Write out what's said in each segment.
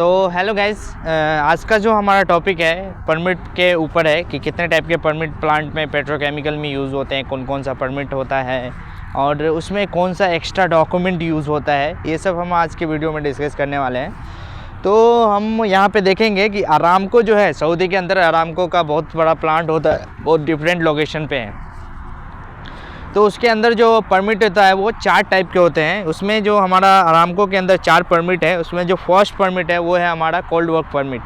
तो hello guys, आज का जो हमारा टॉपिक है परमिट के ऊपर है कि कितने टाइप के परमिट प्लांट में पेट्रोकेमिकल में यूज़ होते हैं, कौन कौन सा परमिट होता है और उसमें कौन सा एक्स्ट्रा डॉक्यूमेंट यूज़ होता है। ये सब हम आज के वीडियो में डिस्कस करने वाले हैं। तो हम यहाँ पे देखेंगे कि अरामको जो है, सऊदी के अंदर अरामको का बहुत बड़ा प्लांट होता है, बहुत डिफरेंट लोकेशन पे है। तो उसके अंदर जो परमिट होता है वो 4 टाइप के होते हैं। उसमें जो हमारा अरामको के अंदर 4 परमिट है, उसमें जो फर्स्ट परमिट है वो है हमारा cold work permit,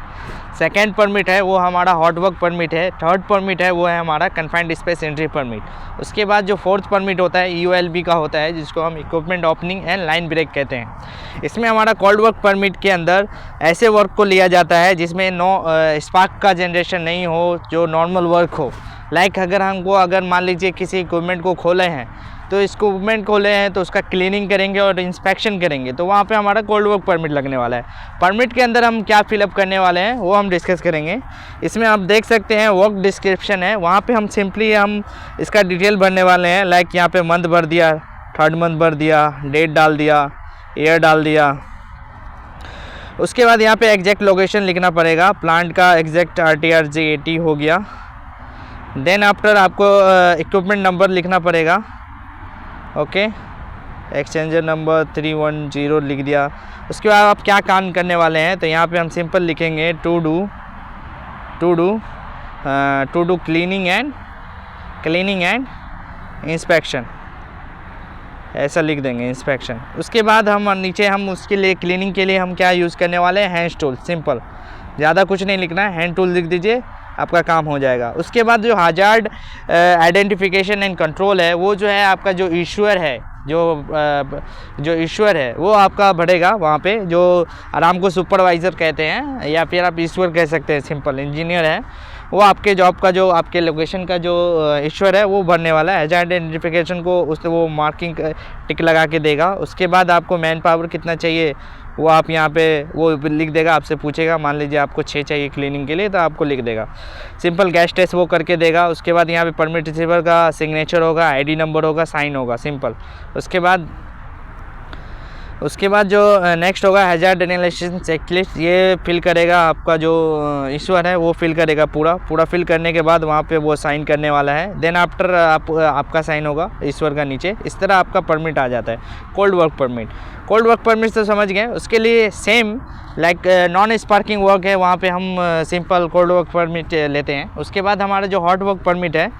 second permit है वो हमारा हॉट वर्क परमिट है, थर्ड परमिट है वो है हमारा कन्फाइंड स्पेस एंट्री परमिट। उसके बाद जो फोर्थ परमिट होता है EOLB का होता है, जिसको हम equipment opening and line break कहते हैं। इसमें हमारा कोल्ड वर्क परमिट के अंदर ऐसे वर्क को लिया जाता है जिसमें स्पार्क का जनरेशन नहीं हो, जो नॉर्मल वर्क हो। लाइक अगर मान लीजिए किसी इक्विपमेंट को खोले हैं, तो इक्विपमेंट खोले हैं तो उसका क्लीनिंग करेंगे और इंस्पेक्शन करेंगे, तो वहाँ पे हमारा कोल्ड वर्क परमिट लगने वाला है। परमिट के अंदर हम क्या फिलअप करने वाले हैं वो हम डिस्कस करेंगे। इसमें आप देख सकते हैं वर्क डिस्क्रिप्शन है, वहाँ पे हम सिंपली इसका डिटेल भरने वाले हैं। लाइक यहाँ पे मंथ भर दिया, थर्ड मंथ भर दिया, डेट डाल दिया, ईयर डाल दिया। उसके बाद यहाँ पे एग्जैक्ट लोकेशन लिखना पड़ेगा, प्लांट का एग्जैक्ट RTRG 80 हो गया। देन आफ्टर आपको इक्विपमेंट नंबर लिखना पड़ेगा। ओके, एक्सचेंजर नंबर 310 लिख दिया। उसके बाद आप क्या काम करने वाले हैं, तो यहाँ पे हम सिंपल लिखेंगे to do cleaning and inspection, ऐसा लिख देंगे इंस्पेक्शन। उसके बाद हम उसके लिए क्लीनिंग के लिए हम क्या यूज़ करने वाले हैं, हैंड टूल। सिंपल, ज़्यादा कुछ नहीं लिखना है, हैंड टूल लिख दीजिए, आपका काम हो जाएगा। उसके बाद जो हजार्ड आइडेंटिफिकेशन एंड कंट्रोल है, वो जो है आपका जो इश्यूअर है, जो इश्यूअर है वो आपका बढ़ेगा वहाँ पे, जो अरामको सुपरवाइज़र कहते हैं या फिर आप इश्यूअर कह सकते हैं, सिंपल इंजीनियर है। वो आपके जॉब का जो आपके लोकेशन का जो इश्यूअर है वो भरने वाला है। हजार्ड आइडेंटिफिकेशन को उससे वो मार्किंग टिक लगा के देगा। उसके बाद आपको मैन पावर कितना चाहिए वो आप यहाँ पे वो लिख देगा, आपसे पूछेगा। मान लीजिए आपको 6 चाहिए क्लीनिंग के लिए, तो आपको लिख देगा। सिंपल गैस टेस्ट वो करके देगा। उसके बाद यहाँ पे परमिट रिसीवर का सिग्नेचर होगा, ID नंबर होगा, साइन होगा, सिंपल। उसके बाद जो नेक्स्ट होगा हजार्ड एनालिसिस चेकलिस्ट, ये फिल करेगा आपका जो इश्यूअर है, वो फिल करेगा पूरा फिल करने के बाद वहाँ पे वो साइन करने वाला है। देन आफ्टर आपका साइन होगा इश्यूअर का नीचे। इस तरह आपका परमिट आ जाता है, कोल्ड वर्क परमिट तो समझ गए। उसके लिए same like non sparking work है, वहाँ पे हम सिंपल कोल्ड वर्क परमिट लेते हैं। उसके बाद हमारा जो हॉट वर्क परमिट है,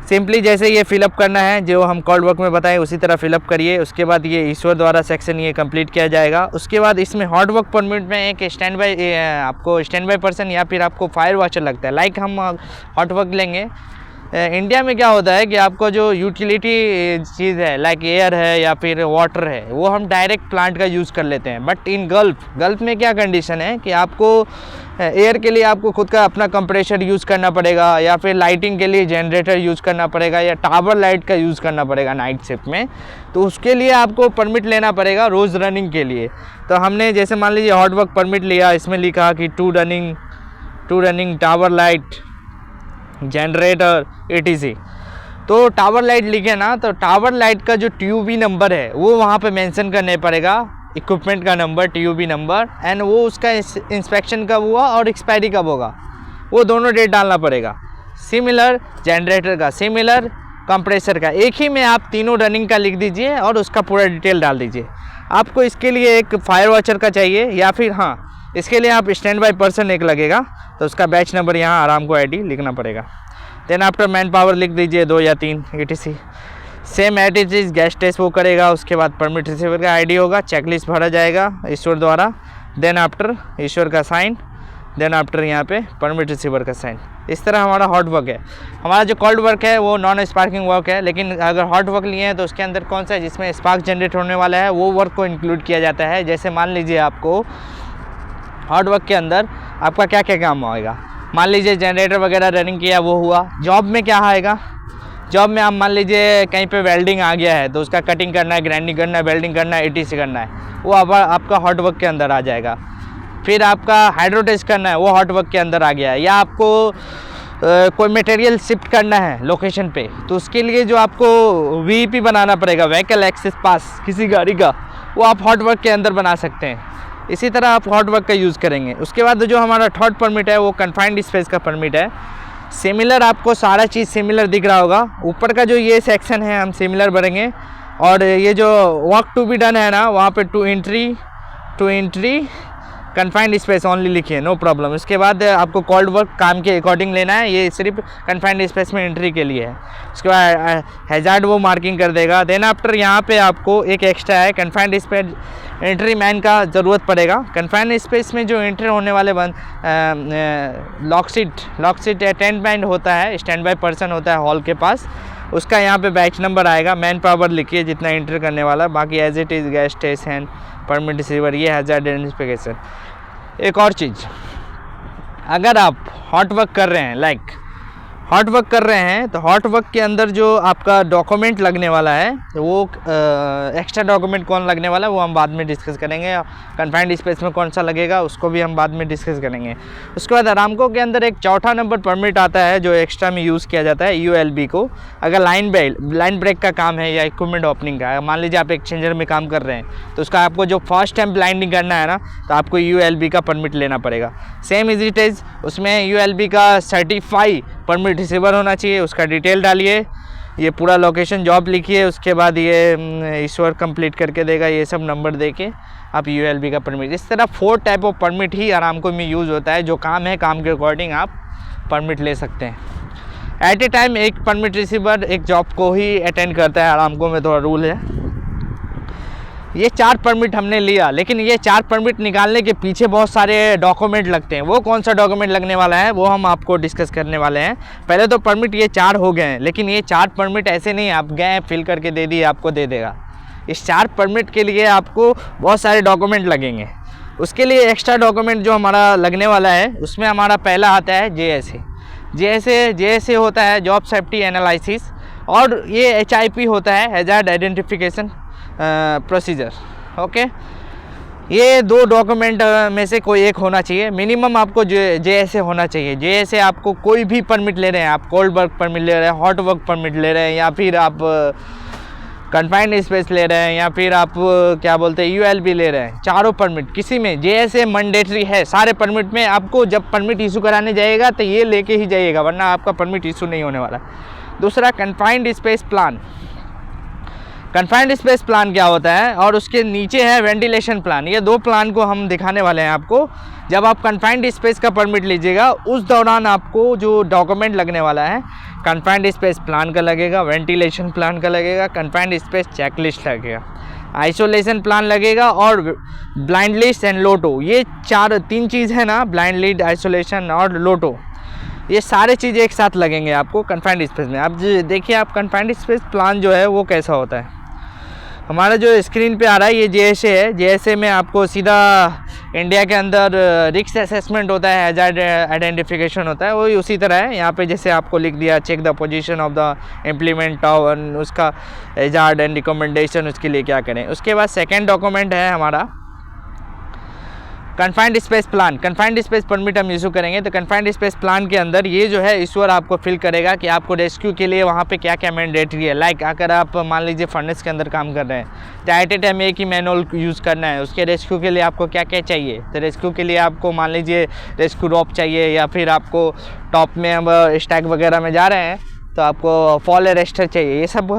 सिंपली जैसे ये फिलअप करना है जो हम कोल्ड वर्क में बताएं उसी तरह फिलअप करिए। उसके बाद ये ईश्वर द्वारा सेक्शन ये कंप्लीट किया जाएगा। उसके बाद इसमें हॉट वर्क परमिट में एक स्टैंड बाई पर्सन या फिर आपको फायर वॉचर लगता है। लाइक हम हॉट वर्क लेंगे, इंडिया में क्या होता है कि आपको जो यूटिलिटी चीज़ है लाइक एयर है या फिर वाटर है, वो हम डायरेक्ट प्लांट का यूज़ कर लेते हैं। बट इन गल्फ़ में क्या कंडीशन है कि आपको एयर के लिए आपको खुद का अपना कंप्रेसर यूज़ करना पड़ेगा, या फिर लाइटिंग के लिए जनरेटर यूज़ करना पड़ेगा, या टावर लाइट का यूज़ करना पड़ेगा नाइट शिफ्ट में। तो उसके लिए आपको परमिट लेना पड़ेगा रोज़ रनिंग के लिए। तो हमने जैसे मान लीजिए हॉट वर्क परमिट लिया, इसमें लिखा कि to running tower light, generator etc। तो टावर लाइट लिखे ना, तो टावर लाइट का जो TUB नंबर है वो वहाँ पे मेंशन करने पड़ेगा, इक्विपमेंट का नंबर, TUB नंबर, एंड वो उसका इंस्पेक्शन कब हुआ और एक्सपायरी कब होगा, वो दोनों डेट डालना पड़ेगा। सिमिलर जनरेटर का, सिमिलर कंप्रेसर का, एक ही में आप तीनों रनिंग का लिख दीजिए और उसका पूरा डिटेल डाल दीजिए। आपको इसके लिए एक फायर वॉचर का चाहिए, या फिर इसके लिए आप स्टैंड बाई पर्सन एक लगेगा, तो उसका बैच नंबर यहाँ अरामको ID लिखना पड़ेगा। देन आफ्टर मैन पावर लिख दीजिए 2 या 3 etc। Same at is gas test वो करेगा। उसके बाद परमिट रिसीवर का ID होगा, चेकलिस्ट भरा जाएगा ईश्वर द्वारा। देन आफ्टर ईश्वर का साइन, देन आफ्टर यहाँ पे परमिट रिसीवर का साइन। इस तरह हमारा हॉट वर्क है। हमारा जो कोल्ड वर्क है वो नॉन स्पार्किंग वर्क है, लेकिन अगर हॉट वर्क लिए हैं तो उसके अंदर कौन सा है जिसमें स्पार्क जनरेट होने वाला है, वो वर्क को इंक्लूड किया जाता है। जैसे मान लीजिए आपको हॉट वर्क के अंदर आपका क्या क्या काम होएगा, मान लीजिए जनरेटर वगैरह रनिंग किया वो हुआ। जॉब में क्या आएगा, जॉब में आप मान लीजिए कहीं पे वेल्डिंग आ गया है तो उसका कटिंग करना है, ग्राइंडिंग करना है, वेल्डिंग करना है, etc करना है, वो अब आपका हॉट वर्क के अंदर आ जाएगा। फिर आपका हाइड्रो टेस्ट करना है, वो हॉट वर्क के अंदर आ गया है। या आपको कोई मटेरियल शिफ्ट करना है लोकेशन पे, तो उसके लिए जो आपको VEP बनाना पड़ेगा, व्हीकल एक्सेस पास किसी गाड़ी का, वो आप हॉट वर्क के अंदर बना सकते हैं। इसी तरह आप हॉट वर्क का यूज़ करेंगे। उसके बाद जो हमारा थर्ड परमिट है वो कन्फाइंड स्पेस का परमिट है। सिमिलर आपको सारा चीज़ सिमिलर दिख रहा होगा। ऊपर का जो ये सेक्शन है हम सिमिलर भरेंगे, और ये जो वर्क टू बी डन है ना, वहाँ पे to entry confined space only लिखिए, नो प्रॉब्लम। उसके बाद आपको कॉल्ड वर्क काम के अकॉर्डिंग लेना है, ये सिर्फ कन्फाइंड स्पेस में एंट्री के लिए है। उसके बाद हैजार्ड वो मार्किंग कर देगा। देन आफ्टर यहाँ पे आपको एक एक्स्ट्रा है, कन्फाइंड स्पेस एंट्री मैन का ज़रूरत पड़ेगा। कन्फाइंड स्पेस में जो एंट्री होने वाले लॉक सीट टेंट बैंड होता है, स्टैंड बाई पर्सन होता है हॉल के पास, उसका यहाँ पे बैच नंबर आएगा। मैन पावर लिखिए जितना एंटर करने वाला, बाकी as it is gas station permit receiver, ये हैजार्ड आइडेंटिफिकेशन। एक और चीज़, अगर आप हॉट वर्क कर रहे हैं तो हॉट वर्क के अंदर जो आपका डॉक्यूमेंट लगने वाला है, वो एक्स्ट्रा डॉक्यूमेंट कौन लगने वाला है वो हम बाद में डिस्कस करेंगे। कन्फाइंड स्पेस में कौन सा लगेगा उसको भी हम बाद में डिस्कस करेंगे। उसके बाद अरामको के अंदर एक चौथा नंबर परमिट आता है जो एक्स्ट्रा में यूज़ किया जाता है, ULB को। अगर लाइन ब्रेक का काम है या इक्विपमेंट ओपनिंग का, मान लीजिए आप एक्सचेंजर में काम कर रहे हैं तो उसका आपको जो फर्स्ट टाइम ब्लाइंडिंग करना है ना, तो आपको ULB का परमिट लेना पड़ेगा। सेम इज इट इज़, उसमें ULB का सर्टिफाई परमिट रिसीवर होना चाहिए। उसका डिटेल डालिए, ये पूरा लोकेशन जॉब लिखिए, उसके बाद ये ईश्वर कंप्लीट करके देगा, ये सब नंबर देके आप ULB का परमिट। इस तरह 4 type of permit he Aramco में यूज़ होता है। जो काम है काम के अकॉर्डिंग आप परमिट ले सकते हैं। एट ए टाइम एक परमिट रिसीवर एक जॉब को ही अटेंड करता है, अरामको में थोड़ा रूल है। ये 4 परमिट हमने लिया, लेकिन ये 4 परमिट निकालने के पीछे बहुत सारे डॉक्यूमेंट लगते हैं। वो कौन सा डॉक्यूमेंट लगने वाला है वो हम आपको डिस्कस करने वाले हैं। पहले तो परमिट ये 4 हो गए हैं, लेकिन ये 4 परमिट ऐसे नहीं आप गए फिल करके दे दिए आपको दे देगा। इस 4 परमिट के लिए आपको बहुत सारे डॉक्यूमेंट लगेंगे। उसके लिए एक्स्ट्रा डॉक्यूमेंट जो हमारा लगने वाला है, उसमें हमारा पहला आता है JSA होता है जॉब सेफ्टी एनालिसिस, और ये HIP होता है हैजार्ड आइडेंटिफिकेशन प्रोसीजर। ओके, ये 2 डॉक्यूमेंट में से कोई एक होना चाहिए। मिनिमम आपको JSA होना चाहिए। JSA आपको कोई भी परमिट ले रहे हैं, आप कोल्ड वर्क परमिट ले रहे हैं, हॉट वर्क परमिट ले रहे हैं, या फिर आप कन्फाइंड स्पेस ले रहे हैं, या फिर आप क्या बोलते हैं ULB ले रहे हैं, चारों परमिट किसी में JSA मैंडेटरी है। सारे परमिट में आपको जब परमिट इशू कराने जाइएगा तो ये लेके ही जाइएगा, वरना आपका परमिट इशू नहीं होने वाला। दूसरा confined space plan. Confined space plan क्या होता है, और उसके नीचे है वेंटिलेशन प्लान। ये 2 प्लान को हम दिखाने वाले हैं आपको। जब आप कन्फाइंड स्पेस का परमिट लीजिएगा उस दौरान आपको जो डॉक्यूमेंट लगने वाला है, कन्फाइंड स्पेस प्लान का लगेगा, वेंटिलेशन प्लान का लगेगा, कन्फाइंड स्पेस चेकलिस्ट लगेगा, आइसोलेशन प्लान लगेगा, और ब्लाइंड लिस्ट एंड लोटो। ये 3 चीज़ है ना, ब्लाइंड लिस्ट, आइसोलेशन और लोटो, ये सारे चीज़ एक साथ लगेंगे आपको कन्फाइंड स्पेस में। आप देखिए आप कन्फाइंड स्पेस प्लान जो है वो कैसा होता है। हमारा जो स्क्रीन पे आ रहा है ये JSA है। JSA में आपको सीधा इंडिया के अंदर रिस्क असेसमेंट होता है, हैजार्ड आइडेंटिफिकेशन होता है, वही उसी तरह है। यहाँ पे जैसे आपको लिख दिया check the position of the implement of, उसका हैजार्ड एंड रिकमेंडेशन उसके लिए क्या करें। उसके बाद सेकेंड डॉक्यूमेंट है हमारा confined space plan. Confined space permit हम इशू करेंगे तो कन्फाइंड स्पेस प्लान के अंदर ये जो है इशूअर आपको फिल करेगा कि आपको रेस्क्यू के लिए वहाँ पे क्या क्या मैंडेटरी है। लाइक अगर आप मान लीजिए फर्नेस के अंदर काम कर रहे हैं तो एट ए टाइम एक ही मैनुअल यूज़ करना है, उसके रेस्क्यू के लिए आपको क्या क्या चाहिए। तो रेस्क्यू के लिए आपको मान लीजिए रेस्क्यू रॉप चाहिए, या फिर आपको टॉप में अब स्टैक वगैरह में जा रहे हैं तो आपको फॉल अरेस्टर चाहिए। ये सब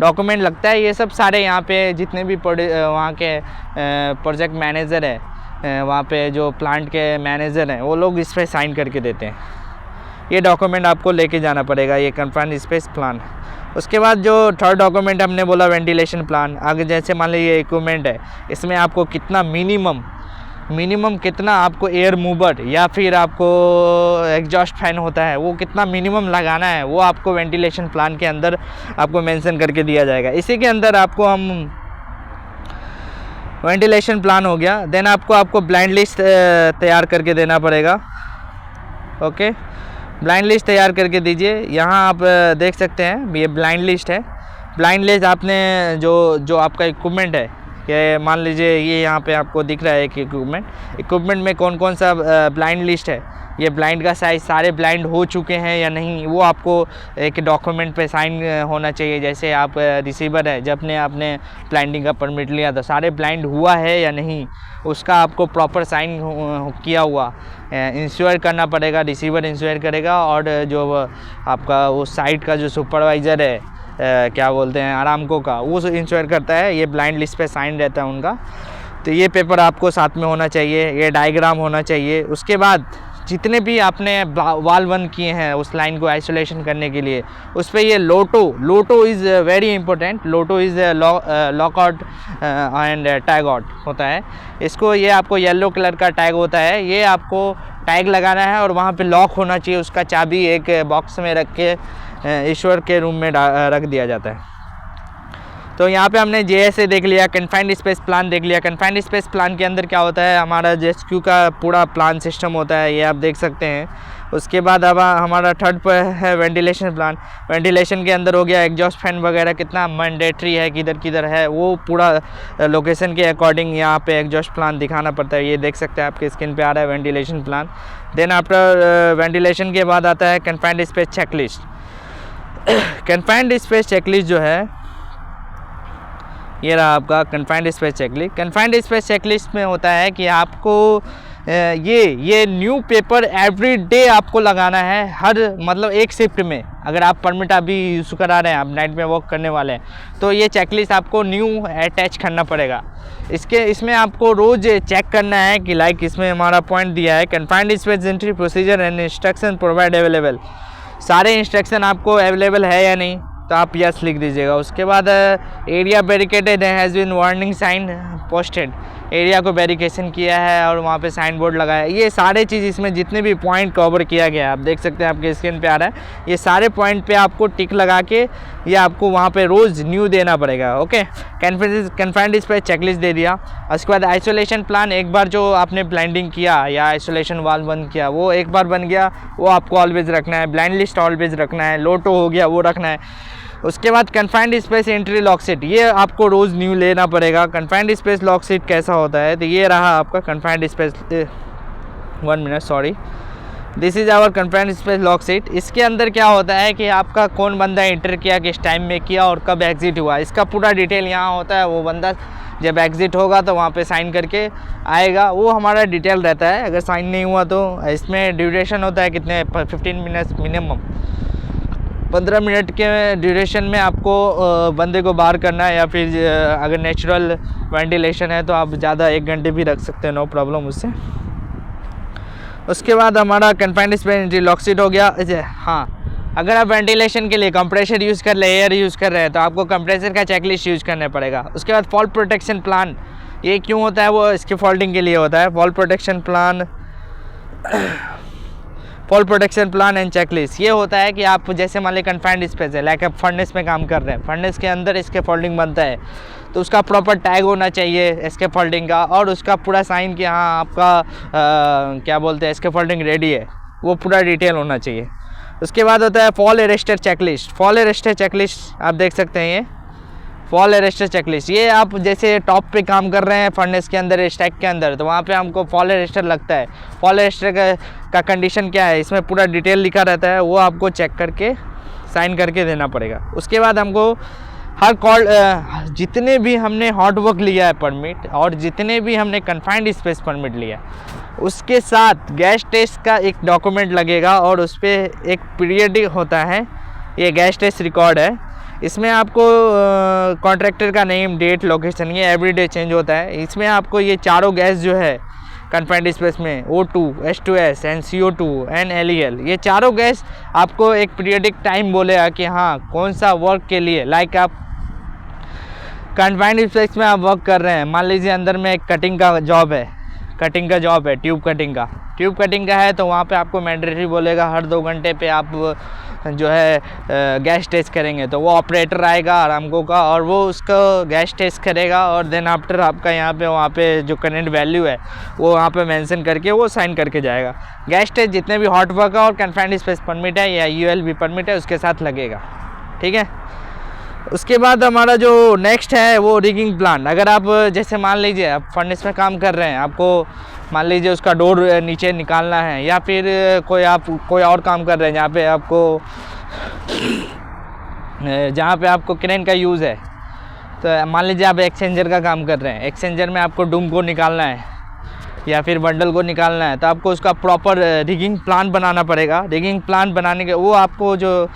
डॉक्यूमेंट लगता है। ये सब सारे यहाँ पे जितने भी वहाँ के प्रोजेक्ट मैनेजर है, वहाँ पे जो प्लांट के मैनेजर हैं, वो लोग इस पर साइन करके देते हैं। ये डॉक्यूमेंट आपको लेके जाना पड़ेगा, ये कन्फाइंड स्पेस प्लान। उसके बाद जो थर्ड डॉक्यूमेंट हमने बोला वेंटिलेशन प्लान। आगे जैसे मान लीजिए इक्विपमेंट है, इसमें आपको कितना मिनिमम कितना आपको एयर मूवर या फिर आपको एग्जॉस्ट फैन होता है वो कितना मिनिमम लगाना है, वो आपको वेंटिलेशन प्लान के अंदर आपको मेंशन करके दिया जाएगा। इसी के अंदर आपको हम वेंटिलेशन प्लान हो गया। देन आपको ब्लाइंड लिस्ट तैयार करके देना पड़ेगा। ओके, ब्लाइंड लिस्ट तैयार करके दीजिए। यहाँ आप देख सकते हैं ये ब्लाइंड लिस्ट है। ब्लाइंड लिस्ट आपने जो आपका इक्विपमेंट है कि मान लीजिए ये यहाँ पे आपको दिख रहा है एक इक्विपमेंट में कौन कौन सा ब्लाइंड लिस्ट है, ये ब्लाइंड का साइज़, सारे ब्लाइंड हो चुके हैं या नहीं, वो आपको एक डॉक्यूमेंट पे साइन होना चाहिए। जैसे आप रिसीवर है, जब आपने ब्लाइंडिंग का परमिट लिया तो सारे ब्लाइंड हुआ है या नहीं, उसका आपको प्रॉपर साइन किया हुआ इंश्योर करना पड़ेगा, रिसीवर इंश्योर करेगा। और जो आपका वो साइट का जो सुपरवाइज़र है, क्या बोलते हैं, आरामको का, वो इंश्योर करता है, ये ब्लाइंड लिस्ट पे साइन रहता है उनका। तो ये पेपर आपको साथ में होना चाहिए, ये डायग्राम होना चाहिए। उसके बाद जितने भी आपने वाल वन किए हैं उस लाइन को आइसोलेशन करने के लिए, उस पर ये LOTO is very important. LOTO is lock out and tag out होता है। इसको ये आपको येलो कलर का टैग होता है, ये आपको टैग लगाना है और वहाँ पे लॉक होना चाहिए। उसका चाबी एक बॉक्स में रख के ईश्वर के रूम में रख दिया जाता है। तो यहाँ पे हमने JSA देख लिया, कन्फाइंड स्पेस प्लान देख लिया। कन्फाइंड स्पेस प्लान के अंदर क्या होता है, हमारा JSQ का पूरा प्लान सिस्टम होता है, ये आप देख सकते हैं। उसके बाद अब हमारा थर्ड पर है वेंटिलेशन प्लान। वेंटिलेशन के अंदर हो गया एग्जॉस्ट फैन वगैरह कितना मैंडेटरी है, किधर किधर है, वो पूरा लोकेशन के अकॉर्डिंग यहाँ पे एग्जॉस्ट प्लान दिखाना पड़ता है। ये देख सकते हैं, आपके स्क्रीन पे आ रहा है ventilation plan. Then after ventilation के बाद आता है confined space checklist. Confined space checklist जो है, ये रहा आपका confined space checklist. Confined space checklist में होता है कि आपको ये न्यू पेपर एवरी डे आपको लगाना है, हर मतलब एक शिफ्ट में। अगर आप परमिट अभी इशू करा रहे हैं, आप नाइट में वर्क करने वाले हैं, तो ये चेकलिस्ट आपको न्यू अटैच करना पड़ेगा। इसमें आपको रोज़ चेक करना है कि लाइक इसमें हमारा पॉइंट दिया है confined space entry procedure and instruction provide available, सारे इंस्ट्रक्शन आपको अवेलेबल है या नहीं, तो आप यस लिख दीजिएगा। उसके बाद area barricaded has been warning sign posted, area को बैरिकेशन किया है और वहाँ पे साइन बोर्ड लगाया है। ये सारे चीज़, इसमें जितने भी पॉइंट कवर किया गया है, आप देख सकते हैं, आपके स्क्रीन पे आ रहा है। ये सारे पॉइंट पे आपको टिक लगा के ये आपको वहाँ पे रोज़ न्यू देना पड़ेगा। ओके, कन्फाइंड स्पेस चेकलिस्ट दे दिया। उसके बाद आइसोलेशन प्लान, एक बार जो आपने ब्लाइंडिंग किया या आइसोलेशन वाल बंद किया, वो एक बार बन गया, वो आपको ऑलवेज रखना है। ब्लाइंड लिस्ट ऑलवेज रखना है। लोटो हो गया, वो रखना है। उसके बाद confined space entry lock seat, ये आपको रोज़ न्यू लेना पड़ेगा। कन्फाइंड स्पेस लॉक सीट कैसा होता है, तो ये रहा आपका confined space, 1 minute sorry, this is our confined space lock sheet. इसके अंदर क्या होता है कि आपका कौन बंदा एंटर किया, किस टाइम में किया और कब एग्जिट हुआ, इसका पूरा डिटेल यहाँ होता है। वो बंदा जब एग्जिट होगा तो वहाँ पे साइन करके आएगा, वो हमारा डिटेल रहता है। अगर साइन नहीं हुआ तो इसमें ड्यूरेशन होता है कितने, 15 मिनट मिनिमम, 15 मिनट के ड्यूरेशन में आपको बंदे को बाहर करना है। या फिर अगर नेचुरल वेंटिलेशन है तो आप ज़्यादा 1 घंटे भी रख सकते हैं, नो प्रॉब्लम उससे। उसके बाद हमारा कन्फाइंड स्पेस लॉक सीट हो गया। हाँ, अगर आप वेंटिलेशन के लिए कंप्रेसर यूज़ कर रहे हैं, एयर यूज़ कर रहे हैं, तो आपको कंप्रेसर का चेकलिस्ट यूज़ करना पड़ेगा। उसके बाद फॉल प्रोटेक्शन प्लान, ये क्यों होता है, वो इसके फॉल्टिंग के लिए होता है। Fall protection plan and checklist, ये होता है कि आप जैसे मान लीजिए कन्फाइंड स्पेस है, लाइक आप फर्नेस में काम कर रहे हैं, फर्नेस के अंदर इसके फोल्डिंग बनता है, तो उसका प्रॉपर टैग होना चाहिए इसके फोल्डिंग का, और उसका पूरा साइन कि हाँ आपका क्या बोलते हैं, इसके फोल्डिंग रेडी है, वो पूरा डिटेल होना चाहिए। उसके बाद होता है fall arrester checklist. Fall arrester checklist आप देख सकते हैं, ये फॉल अरेस्टर चेकलिस्ट, ये आप जैसे टॉप पे काम कर रहे हैं फर्नेस के अंदर, स्टैक के अंदर, तो वहाँ पे हमको फॉल अरेस्टर लगता है। फॉल अरेस्टर का कंडीशन क्या है, इसमें पूरा डिटेल लिखा रहता है, वो आपको चेक करके साइन करके देना पड़ेगा। उसके बाद हमको हर कॉल, जितने भी हमने हॉट वर्क लिया है परमिट और जितने भी हमने कन्फाइंड स्पेस परमिट लिया, उसके साथ गैस टेस्ट का एक डॉक्यूमेंट लगेगा और उस पर एक पीरियडिक होता है, ये गैस टेस्ट रिकॉर्ड है। इसमें आपको कॉन्ट्रैक्टर का नेम, डेट, लोकेशन, ये एवरीडे चेंज होता है। इसमें आपको ये चारों गैस जो है कन्फाइंड स्पेस में, O2, H2S and CO2 and LEL, ये चारों गैस आपको एक पीरियडिक टाइम बोलेगा कि हाँ कौन सा वर्क के लिए, लाइक आप कन्फाइंड स्पेस में आप वर्क कर रहे हैं, मान लीजिए अंदर में एक कटिंग का जॉब है, ट्यूब कटिंग का है, तो वहाँ पे आपको मैंडेटरी बोलेगा हर 2 घंटे पे आप जो है गैस टेस्ट करेंगे, तो वो ऑपरेटर आएगा आरामको का और वो उसका गैस टेस्ट करेगा और देन आफ्टर आपका यहाँ पे वहाँ पे जो करंट वैल्यू है वो वहाँ पे मेंशन करके वो साइन करके जाएगा। गैस टेस्ट जितने भी हॉट वर्क है और कन्फाइंड स्पेस परमिट है या ULB परमिट है उसके साथ लगेगा, ठीक है। उसके बाद हमारा जो नेक्स्ट है वो रिगिंग प्लान। अगर आप जैसे मान लीजिए आप फर्नेस में काम कर रहे हैं, आपको मान लीजिए उसका डोर नीचे निकालना है, या फिर कोई और काम कर रहे हैं जहाँ पे आपको क्रेन का यूज़ है। तो मान लीजिए आप एक्सचेंजर का काम कर रहे हैं, एक्सचेंजर में आपको डूम को निकालना है या फिर बंडल को निकालना है, तो आपको उसका प्रॉपर रिगिंग प्लान बनाना पड़ेगा। रिगिंग प्लान बनाने के वो आपको जो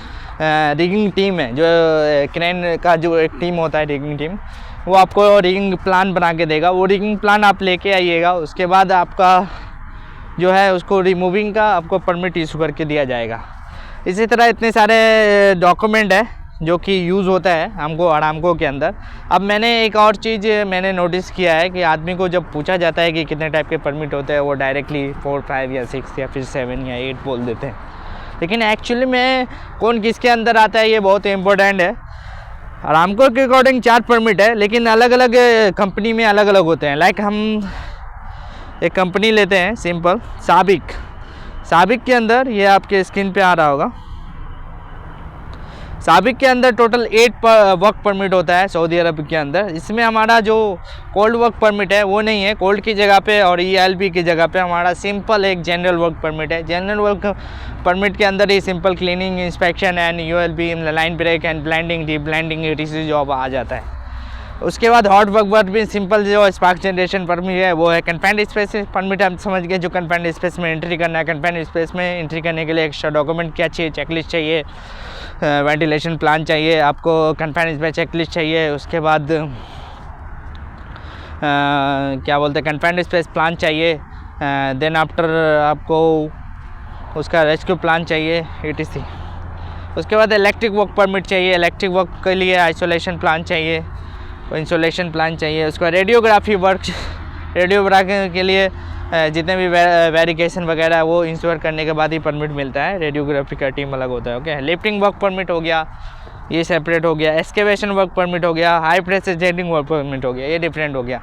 रिगिंग टीम है, जो क्रेन का जो एक टीम होता है रिगिंग टीम, वो आपको रिगिंग प्लान बना के देगा। वो रिगिंग प्लान आप लेके आइएगा। उसके बाद आपका जो है उसको रिमूविंग का आपको परमिट इशू करके दिया जाएगा। इसी तरह इतने सारे डॉक्यूमेंट है जो कि यूज़ होता है हमको अरामको के अंदर। अब मैंने एक और चीज़ मैंने नोटिस किया है कि आदमी को जब पूछा जाता है कि कितने टाइप के परमिट होते हैं, वो डायरेक्टली 4, 5 या 6 या फिर 7 या 8 बोल देते हैं। लेकिन एक्चुअली में कौन किसके अंदर आता है ये बहुत इम्पोर्टेंट है। अरामको के अकॉर्डिंग 4 परमिट है, लेकिन अलग अलग कंपनी में अलग अलग होते हैं। लाइक हम एक कंपनी लेते हैं सिंपल साबिक के अंदर, ये आपके स्क्रीन पे आ रहा होगा, साबिक के अंदर टोटल 8 वर्क परमिट होता है सऊदी अरब के अंदर। इसमें हमारा जो कोल्ड वर्क परमिट है वो नहीं है, कोल्ड की जगह पे और ELP की जगह पे हमारा सिंपल एक जनरल वर्क परमिट है। जनरल वर्क परमिट के अंदर ही simple cleaning, inspection and ULP, line break and blending, deep blending, ETC job आ जाता है। उसके बाद हॉट वर्क परमिट भी सिंपल जो स्पार्क जनरेशन परमिट है वो है। कन्फाइंड स्पेस परमिट हम समझ गए, जो कन्फाइंड स्पेस में एंट्री करना है। कन्फाइंड स्पेस में एंट्री करने के लिए एक्स्ट्रा डॉक्यूमेंट क्या चाहिए, चेकलिस्ट चाहिए, वेंटिलेशन प्लान चाहिए, आपको कन्फाइंड स्पेस चेकलिस्ट चाहिए। उसके बाद क्या बोलते हैं, कन्फाइंड स्पेस प्लान चाहिए। देन आफ्टर आपको उसका रेस्क्यू प्लान चाहिए, ETC। उसके बाद इलेक्ट्रिक वर्क परमिट चाहिए, इलेक्ट्रिक वर्क के लिए आइसोलेशन प्लान चाहिए, इंसोलेशन प्लान चाहिए। उसका रेडियोग्राफी के लिए जितने भी वेरिफिकेशन वगैरह है वो इंश्योर करने के बाद ही परमिट मिलता है। रेडियोग्राफी का टीम अलग होता है। ओके, लिफ्टिंग वर्क परमिट हो गया, ये सेपरेट हो गया। एक्सकेवेशन वर्क परमिट हो गया, high pressure jetting work permit हो गया, ये डिफरेंट हो गया।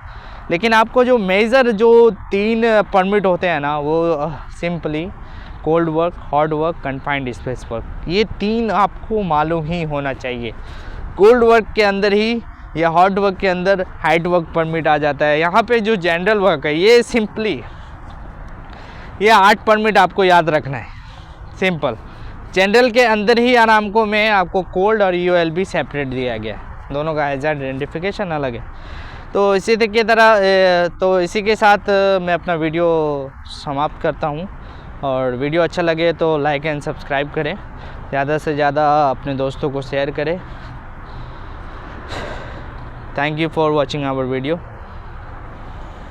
लेकिन आपको जो मेजर जो 3 परमिट होते हैं ना, वो simply cold work, hot work, confined space work, ये 3 आपको मालूम ही होना चाहिए। कोल्ड वर्क के अंदर ही या हॉट वर्क के अंदर हाइट वर्क परमिट आ जाता है। यहाँ पे जो जनरल वर्क है ये सिंपली ये 8 परमिट आपको याद रखना है। सिंपल जनरल के अंदर ही अरामको में आपको कोल्ड और ULP सेपरेट दिया गया है, दोनों का हैज़ार्ड आइडेंटिफिकेशन अलग है। तो इसी की तरह तो इसी के साथ मैं अपना वीडियो समाप्त करता हूँ। और वीडियो अच्छा लगे तो लाइक एंड सब्सक्राइब करें, ज़्यादा से ज़्यादा अपने दोस्तों को शेयर करें। Thank you for watching our video.